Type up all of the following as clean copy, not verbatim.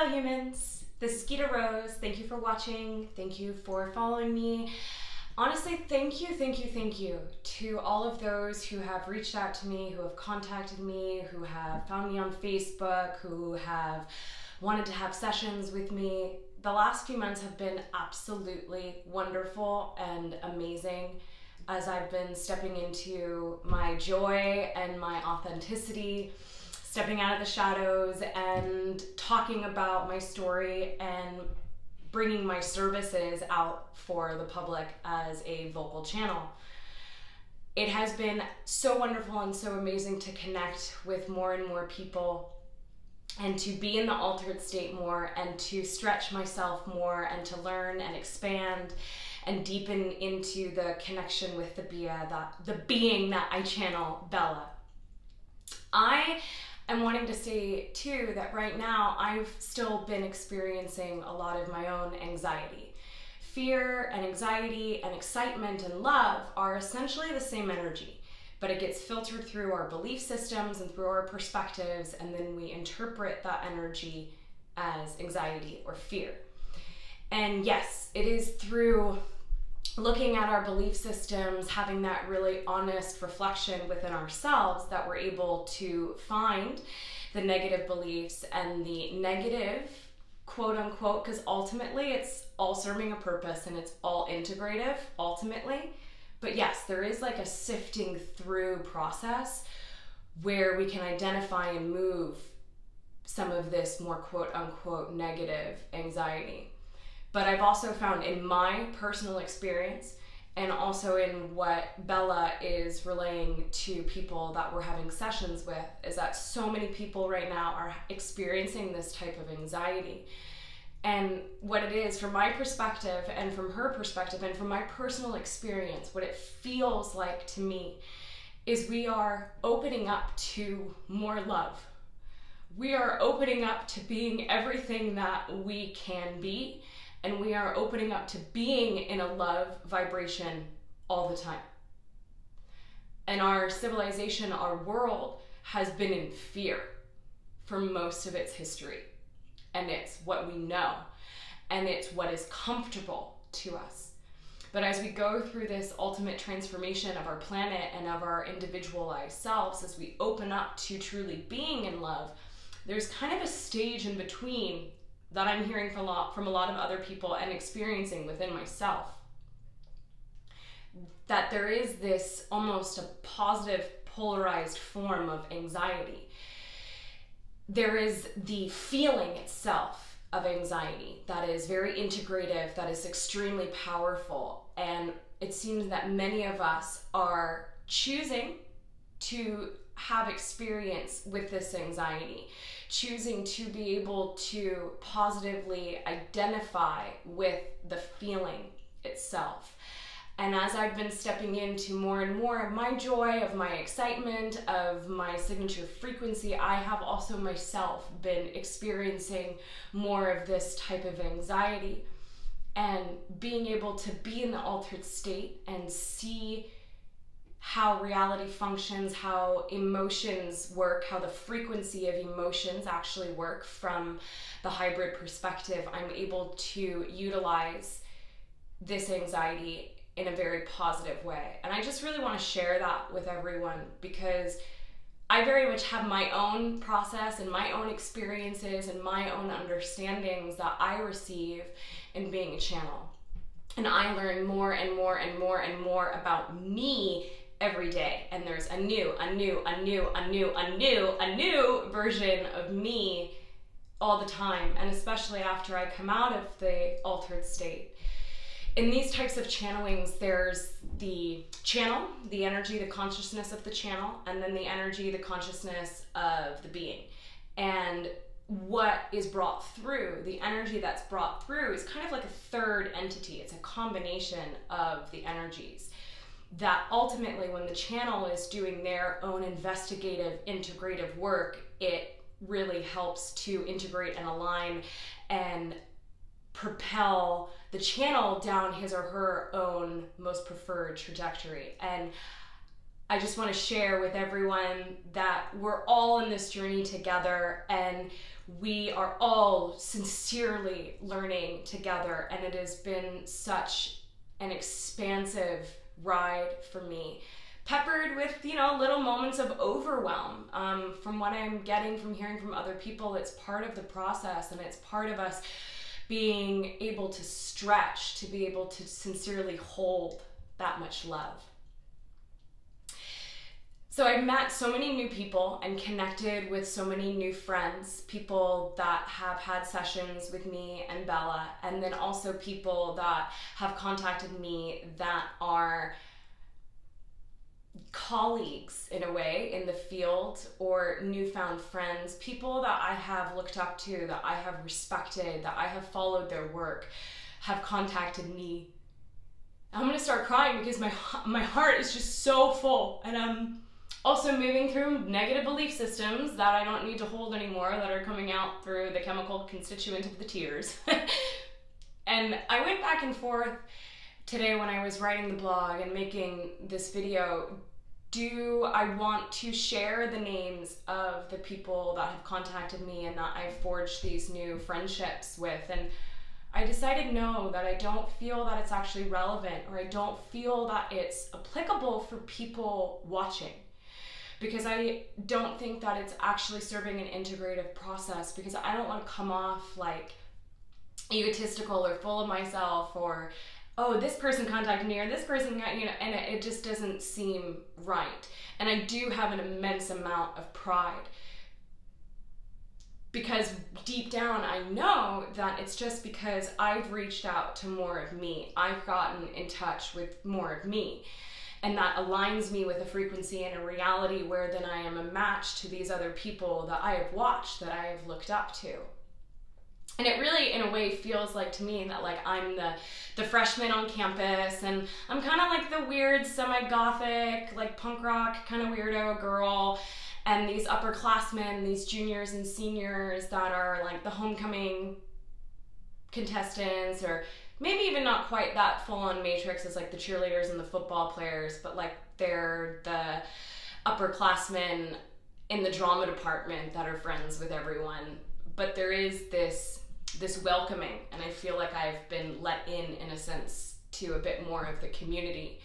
Hello humans, this is Gita Rose. Thank you for watching. Thank you for following me. Honestly, thank you to all of those who have reached out to me, who have contacted me, who have found me on Facebook, who have wanted to have sessions with me. The last few months have been absolutely wonderful and amazing as I've been stepping into my joy and my authenticity, stepping out of the shadows and talking about my story and bringing my services out for the public as a vocal channel. It has been so wonderful and so amazing to connect with more and more people and to be in the altered state more and to stretch myself more and to learn and expand and deepen into the connection with the being that I channel, Bella. I am wanting to say too that right now I've still been experiencing a lot of my own anxiety. Fear and anxiety and excitement and love are essentially the same energy, but it gets filtered through our belief systems and through our perspectives, and then we interpret that energy as anxiety or fear. And yes, it is through looking at our belief systems, having that really honest reflection within ourselves that we're able to find the negative beliefs and the negative, quote unquote, because ultimately it's all serving a purpose and it's all integrative ultimately. But yes, there is like a sifting through process where we can identify and move some of this more quote unquote negative anxiety. But I've also found in my personal experience and also in what Bella is relaying to people that we're having sessions with is that so many people right now are experiencing this type of anxiety. And what it is from my perspective and from her perspective and from my personal experience, what it feels like to me is we are opening up to more love. We are opening up to being everything that we can be. And we are opening up to being in a love vibration all the time. And our civilization, our world, has been in fear for most of its history. And it's what we know. And it's what is comfortable to us. But as we go through this ultimate transformation of our planet and of our individualized selves, as we open up to truly being in love, there's kind of a stage in between that I'm hearing from a lot of other people and experiencing within myself. That there is this almost a positive polarized form of anxiety. There is the feeling itself of anxiety that is very integrative, that is extremely powerful. And it seems that many of us are choosing to have experience with this anxiety, choosing to be able to positively identify with the feeling itself. And as I've been stepping into more and more of my joy, of my excitement, of my signature frequency, I have also myself been experiencing more of this type of anxiety and being able to be in the altered state and see how reality functions, how emotions work, how the frequency of emotions actually work from the hybrid perspective. I'm able to utilize this anxiety in a very positive way. And I just really want to share that with everyone because I very much have my own process and my own experiences and my own understandings that I receive in being a channel. And I learn more and more and more and more about me every day, and there's a new version of me all the time, and especially after I come out of the altered state. In these types of channelings, there's the channel, the energy, the consciousness of the channel, and then the energy, the consciousness of the being. And what is brought through, the energy that's brought through is kind of like a third entity. It's a combination of the energies that ultimately when the channel is doing their own investigative, integrative work, it really helps to integrate and align and propel the channel down his or her own most preferred trajectory. And I just want to share with everyone that we're all in this journey together, and we are all sincerely learning together, and it has been such an expansive ride for me, peppered with, you know, little moments of overwhelm. From what I'm getting from hearing from other people, it's part of the process, and it's part of us being able to stretch, to be able to sincerely hold that much love. So I've met so many new people and connected with so many new friends, people that have had sessions with me and Bella, and then also people that have contacted me that are colleagues in a way in the field, or newfound friends, people that I have looked up to, that I have respected, that I have followed their work, have contacted me. I'm gonna start crying because my heart is just so full, and I'm also moving through negative belief systems that I don't need to hold anymore, that are coming out through the chemical constituent of the tears. And I went back and forth today when I was writing the blog and making this video. Do I want to share the names of the people that have contacted me and that I've forged these new friendships with? And I decided no, that I don't feel that it's actually relevant, or I don't feel that it's applicable for people watching, because I don't think that it's actually serving an integrative process, because I don't want to come off like egotistical or full of myself, or, oh, this person contacted me, or this person got, you know, and it just doesn't seem right. And I do have an immense amount of pride, because deep down I know that it's just because I've reached out to more of me. I've gotten in touch with more of me. And that aligns me with a frequency and a reality where then I am a match to these other people that I have watched, that I have looked up to. And it really, in a way, feels like to me that like I'm the freshman on campus, and I'm kind of like the weird semi-gothic, like punk rock kind of weirdo girl, and these upperclassmen, these juniors and seniors that are like the homecoming contestants, or maybe even not quite that full-on matrix as like the cheerleaders and the football players, but like they're the upperclassmen in the drama department that are friends with everyone. But there is this welcoming, and I feel like I've been let in a sense, to a bit more of the community.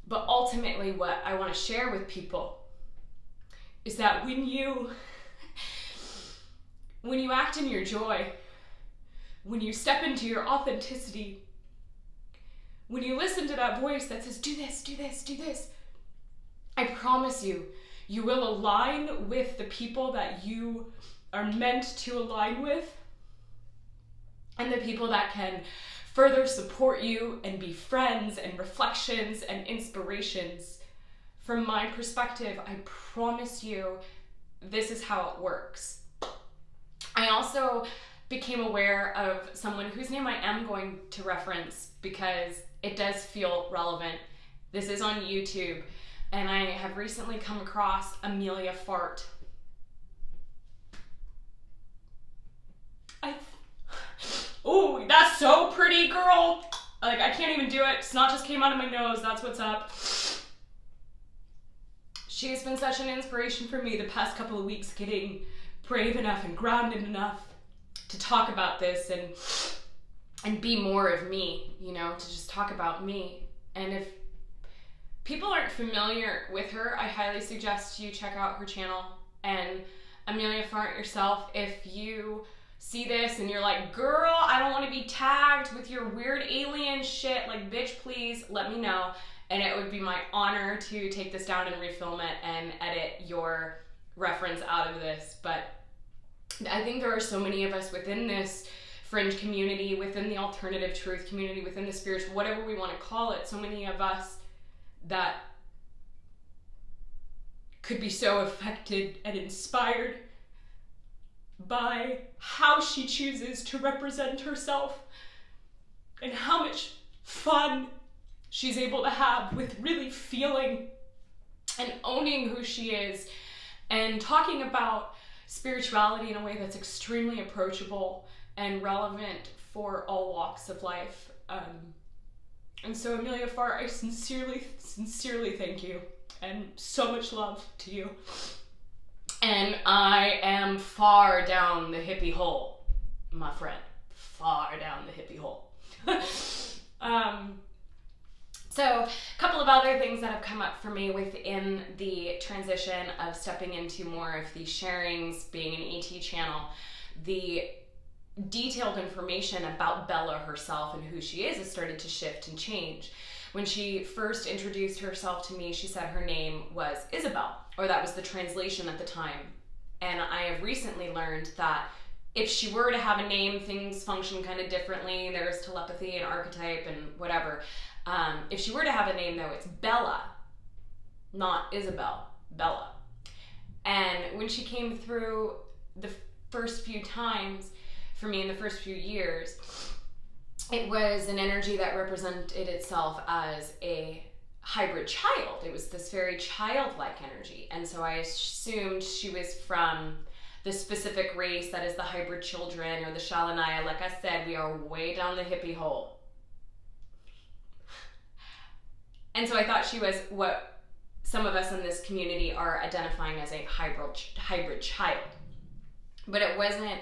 But ultimately what I want to share with people is that when you act in your joy, when you step into your authenticity, when you listen to that voice that says, do this, do this, do this, I promise you, you will align with the people that you are meant to align with, and the people that can further support you and be friends and reflections and inspirations. From my perspective, I promise you, this is how it works. I also became aware of someone whose name I am going to reference because it does feel relevant. This is on YouTube, and I have recently come across Amelia Fart. Oh, that's so pretty, girl. Like, I can't even do it. Snot just came out of my nose. That's what's up. She has been such an inspiration for me the past couple of weeks, getting brave enough and grounded enough to talk about this and be more of me, you know, to just talk about me. And if people aren't familiar with her, I highly suggest you check out her channel. And Amelia Fart yourself, if you see this and you're like, girl, I don't want to be tagged with your weird alien shit, like, bitch, please let me know. And it would be my honor to take this down and refilm it and edit your reference out of this. But I think there are so many of us within this fringe community, within the alternative truth community, within the spiritual, whatever we want to call it, so many of us that could be so affected and inspired by how she chooses to represent herself and how much fun she's able to have with really feeling and owning who she is and talking about spirituality in a way that's extremely approachable and relevant for all walks of life. And so Amelia Fart, I sincerely thank you. and so much love to you. And I am far down the hippie hole, my friend. Far down the hippie hole. So a couple of other things that have come up for me within the transition of stepping into more of the sharings, being an AT channel, the detailed information about Bella herself and who she is has started to shift and change. When she first introduced herself to me, she said her name was Is.a.Bell, or that was the translation at the time. And I have recently learned that if she were to have a name, things function kind of differently. There's telepathy and archetype and whatever. If she were to have a name, though, it's Bella, not Is.a.Bell, Bella. And when she came through the first few times for me in the first few years, it was an energy that represented itself as a hybrid child. It was this very childlike energy. And so I assumed she was from the specific race that is the hybrid children or the Shalanaya. Like I said, we are way down the hippie hole. And so I thought she was what some of us in this community are identifying as a hybrid child. But it wasn't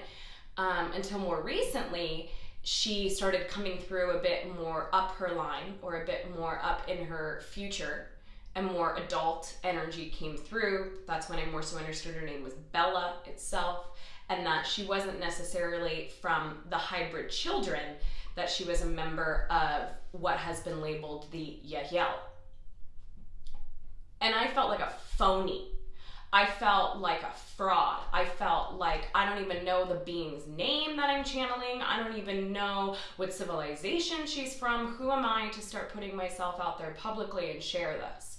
until more recently she started coming through a bit more up her line, or a bit more up in her future, and more adult energy came through. That's when I more so understood her name was Bella itself, and that she wasn't necessarily from the hybrid children, that she was a member of what has been labeled the Is.a.Bell. And I felt like a phony. I felt like a fraud. I felt like I don't even know the being's name that I'm channeling. I don't even know what civilization she's from. Who am I to start putting myself out there publicly and share this?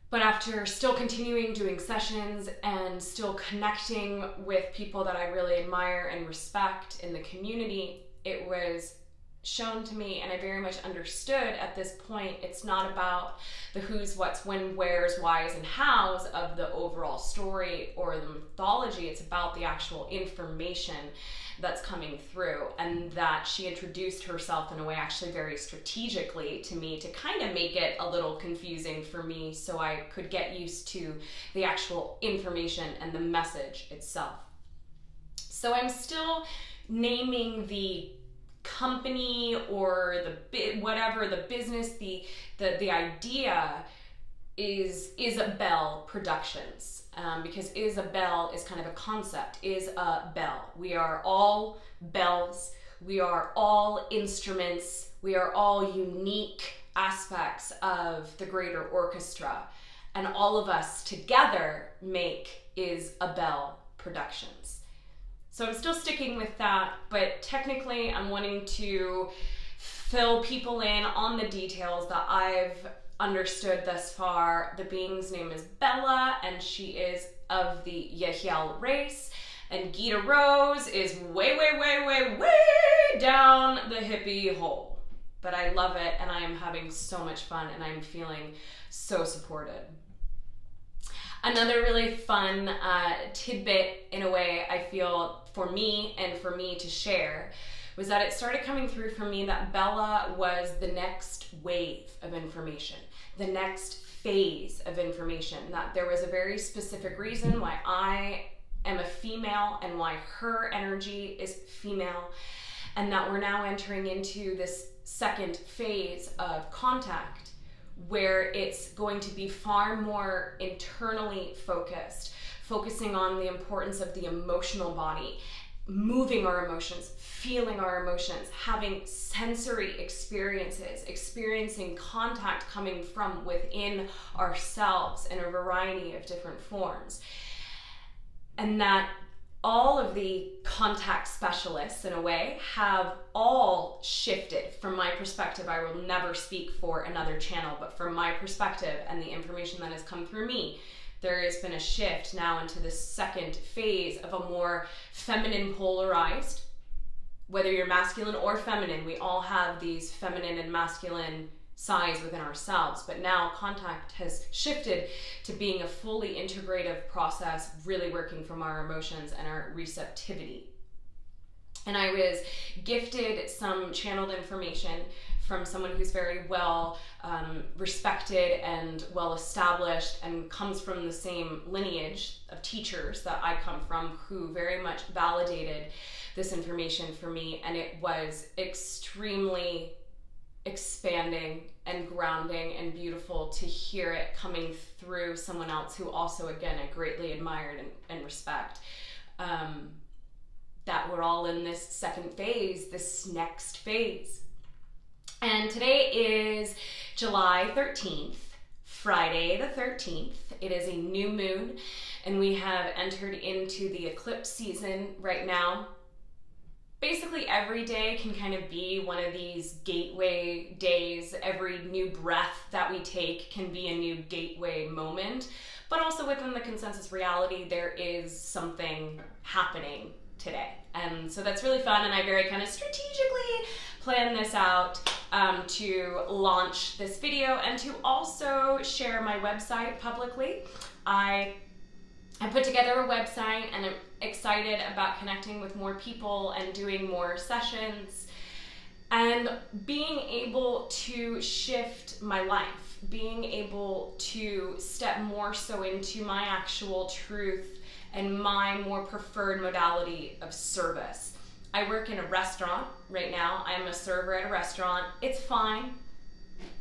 But after still continuing doing sessions and still connecting with people that I really admire and respect in the community, it was shown to me, and I very much understood at this point, it's not about the who's, what's, when, where's, why's, and how's of the overall story or the mythology. It's about the actual information that's coming through, and that she introduced herself in a way actually very strategically to me to kind of make it a little confusing for me so I could get used to the actual information and the message itself. So I'm still naming the company or the whatever the business, the idea is.a.Bell Productions, because Is.a.Bell is kind of a concept. Is.a.Bell. We are all bells. We are all instruments. We are all unique aspects of the greater orchestra, and all of us together make Is.a.Bell Productions. So I'm still sticking with that, but technically I'm wanting to fill people in on the details that I've understood thus far. The being's name is Bella, and she is of the Is.a.Bell race, and Gita Rose is way down the hippie hole. But I love it, and I am having so much fun, and I'm feeling so supported. Another really fun tidbit, in a way, I feel for me to share, was that it started coming through for me that Bella was the next wave of information, the next phase of information, that there was a very specific reason why I am a female and why her energy is female, and that we're now entering into this second phase of contact, where it's going to be far more internally focused, focusing on the importance of the emotional body, moving our emotions, feeling our emotions, having sensory experiences, experiencing contact coming from within ourselves in a variety of different forms. And that all of the contact specialists, in a way, have all shifted. From my perspective, I will never speak for another channel, but from my perspective and the information that has come through me, there has been a shift now into this second phase of a more feminine polarized, whether you're masculine or feminine, we all have these feminine and masculine sides within ourselves, but now contact has shifted to being a fully integrative process, really working from our emotions and our receptivity. And I was gifted some channeled information from someone who's very well respected and well established and comes from the same lineage of teachers that I come from, who very much validated this information for me, and it was extremely expanding and grounding and beautiful to hear it coming through someone else who also, again, I greatly admired and respect. That we're all in this second phase, this next phase. And today is July 13th, Friday the 13th. It is a new moon, and we have entered into the eclipse season right now. Basically every day can kind of be one of these gateway days. Every new breath that we take can be a new gateway moment, but also within the consensus reality, there is something happening today. And so that's really fun, and I very kind of strategically planned this out to launch this video and to also share my website publicly. I put together a website, and I'm excited about connecting with more people and doing more sessions and being able to shift my life, being able to step more so into my actual truth and my more preferred modality of service. I work in a restaurant right now. I'm a server at a restaurant. It's fine.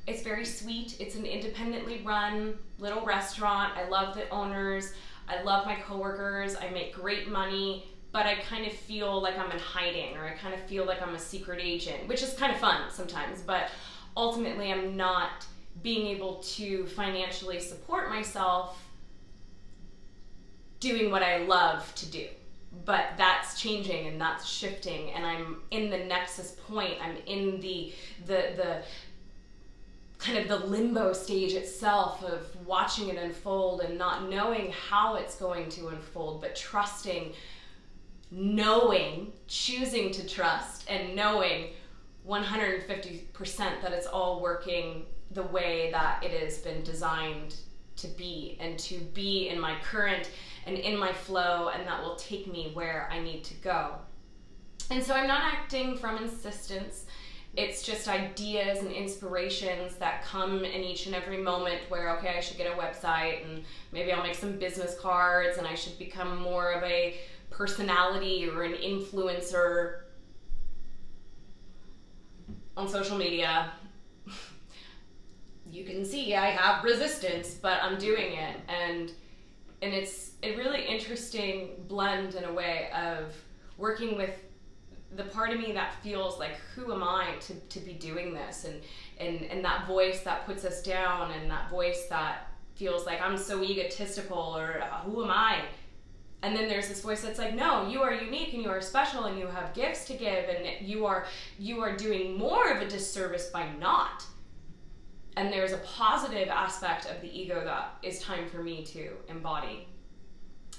It's very sweet. It's an independently run little restaurant. I love the owners. I love my coworkers. I make great money, but I kind of feel like I'm in hiding, or I kind of feel like I'm a secret agent, which is kind of fun sometimes, but ultimately I'm not being able to financially support myself doing what I love to do. But that's changing and that's shifting, and I'm in the nexus point. I'm in the kind of the limbo stage itself of watching it unfold and not knowing how it's going to unfold, but trusting, knowing, choosing to trust, and knowing 150% that it's all working the way that it has been designed to be, and to be in my current and in my flow, and that will take me where I need to go. And so I'm not acting from insistence. It's just ideas and inspirations that come in each and every moment where, okay, I should get a website, and maybe I'll make some business cards, and I should become more of a personality or an influencer on social media. You can see I have resistance, but I'm doing it, and it's a really interesting blend in a way of working with the part of me that feels like, who am I to be doing this, and that voice that puts us down, and that voice that feels like I'm so egotistical, or who am I? And then there's this voice that's like, no, you are unique and you are special and you have gifts to give, and you are doing more of a disservice by not. And there's a positive aspect of the ego that is time for me to embody.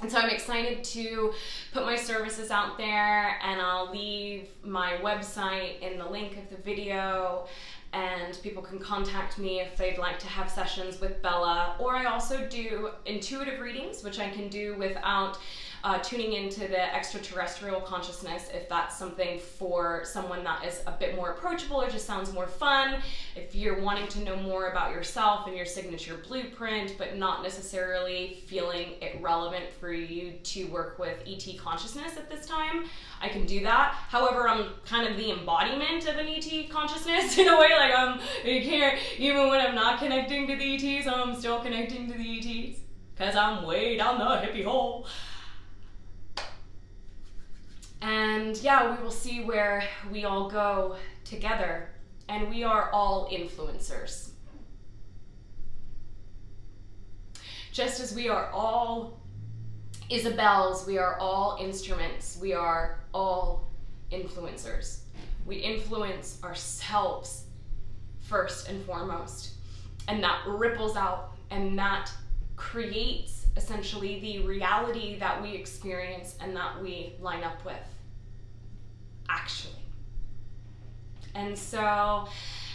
And so I'm excited to put my services out there, and I'll leave my website in the link of the video, and people can contact me if they'd like to have sessions with Bella. Or I also do intuitive readings, which I can do without tuning into the extraterrestrial consciousness, if that's something for someone that is a bit more approachable or just sounds more fun. If you're wanting to know more about yourself and your signature blueprint, but not necessarily feeling it relevant for you to work with ET consciousness at this time, I can do that. However, I'm kind of the embodiment of an ET consciousness in a way, like you can't, even when I'm not connecting to the ETs, I'm still connecting to the ETs, because I'm way down the hippie hole. And yeah, we will see where we all go together, and we are all influencers. Just as we are all Is.a.Bells, we are all instruments, we are all influencers. We influence ourselves first and foremost, and that ripples out, and that creates essentially the reality that we experience and that we line up with, actually. And so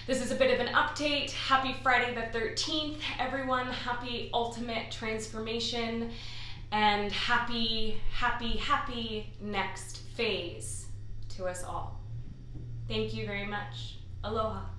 this is a bit of an update. Happy Friday the 13th, everyone. Happy ultimate transformation, and happy, happy, happy next phase to us all. Thank you very much. Aloha.